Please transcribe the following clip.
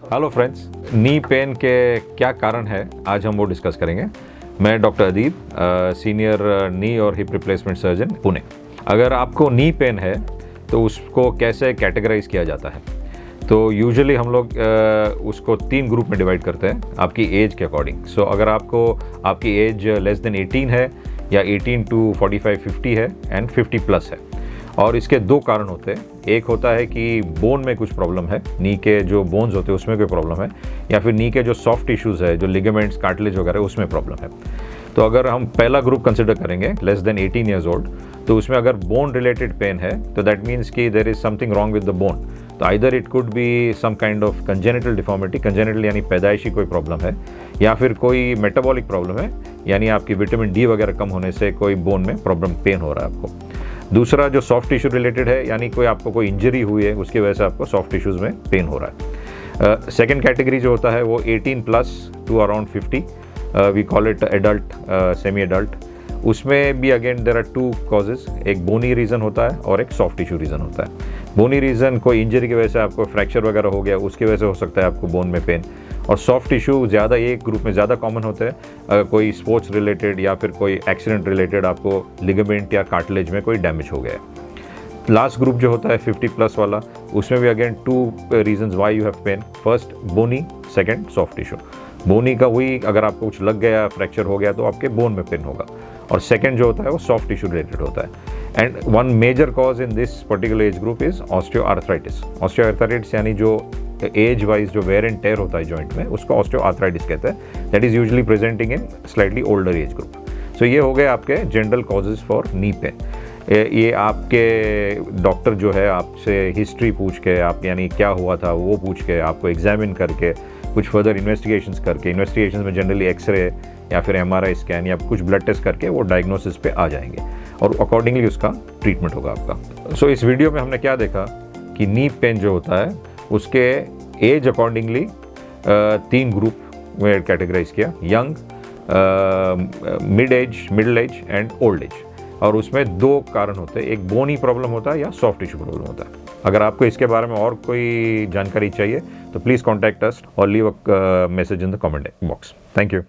Hello friends, knee pain के क्या कारण है आज हम वो डिस्कस करेंगे। मैं डॉक्टर अदीब, सीनियर नी और हिप रिप्लेसमेंट सर्जन, पुणे। अगर आपको नी पेन है तो उसको कैसे कैटेगराइज किया जाता है, तो यूजुअली हम लोग उसको 3 ग्रुप में डिवाइड करते हैं आपकी एज के अकॉर्डिंग। सो अगर आपकी एज लेस देन 18 है या 18 to 45-50 है एंड 50 प्लस है, और इसके 2 कारण होते हैं। एक होता है कि बोन में कुछ प्रॉब्लम है, नी के जो बोन्स होते हैं उसमें कोई प्रॉब्लम है, या फिर नी के जो सॉफ्ट टिश्यूज़ है, जो लिगामेंट्स, कार्टिलेज वगैरह, उसमें प्रॉब्लम है। तो अगर हम पहला ग्रुप कंसिडर करेंगे लेस देन 18 ईयर्स ओल्ड, तो उसमें अगर बोन रिलेटेड पेन है तो दैट मीन्स कि there is something wrong with the bone. तो either it could be some kind of congenital deformity, congenital यानी पैदाइशी कोई प्रॉब्लम है, या फिर कोई मेटाबॉलिक प्रॉब्लम है, यानी आपकी विटामिन डी वगैरह कम होने से कोई बोन में प्रॉब्लम, पेन हो रहा है आपको। दूसरा जो सॉफ्ट टिश्यू रिलेटेड है, यानी आपको कोई इंजरी हुई है, उसकी वजह से आपको सॉफ्ट टिश्यूज़ में पेन हो रहा है। सेकेंड कैटेगरी जो होता है वो 18 plus two around 50, we call it adult, semi adult. उसमें भी अगेन देयर आर 2 कॉजेज़, एक बोनी रीज़न होता है और एक सॉफ्ट टिश्यू रीज़न होता है। बोनी रीज़न कोई इंजरी की वजह से आपको फ्रैक्चर वगैरह हो गया, उसकी वजह से हो सकता है आपको बोन में पेन। और सॉफ्ट टिश्यू ज़्यादा एक ग्रुप में ज़्यादा कॉमन होते हैं, कोई स्पोर्ट्स रिलेटेड या फिर कोई एक्सीडेंट रिलेटेड आपको लिगामेंट या कार्टिलेज में कोई डैमेज हो गया है। लास्ट ग्रुप जो होता है 50 प्लस वाला, उसमें भी again 2 reasons why you have pain. First bony, second soft tissue. Bony का वही, अगर आपको कुछ लग गया, फ्रैक्चर हो गया तो आपके बोन में पेन होगा, और सेकंड जो होता है वो सॉफ्ट टिश्यू रिलेटेड होता है। And one major cause in this particular age group is osteoarthritis. Osteoarthritis यानी जो एज वाइज जो वेयर एंड टेयर होता है जॉइंट में, उसको ऑस्टियोआर्थराइटिस कहते हैं। That is usually presenting in slightly older age group. So ये हो गए आपके general causes for knee pain. ये आपके डॉक्टर जो है आपसे हिस्ट्री पूछ के, आप यानी क्या हुआ था वो पूछ के, आपको एग्जामिन करके, कुछ फर्दर इन्वेस्टिगेशंस करके, इन्वेस्टिगेशंस में जनरली एक्सरे या फिर MRI स्कैन या कुछ ब्लड टेस्ट करके वो डायग्नोसिस पे आ जाएंगे और अकॉर्डिंगली उसका ट्रीटमेंट होगा आपका। सो इस वीडियो में हमने क्या देखा कि नी पेन जो होता है उसके एज अकॉर्डिंगली 3 ग्रुप में कैटेगराइज किया, young, middle age and old age. और उसमें 2 कारण होते हैं, एक बोनी प्रॉब्लम होता है या सॉफ्ट टिश्यू प्रॉब्लम होता है। अगर आपको इसके बारे में और कोई जानकारी चाहिए तो प्लीज़ कॉन्टैक्ट अस और leave a message in the comment box. Thank you.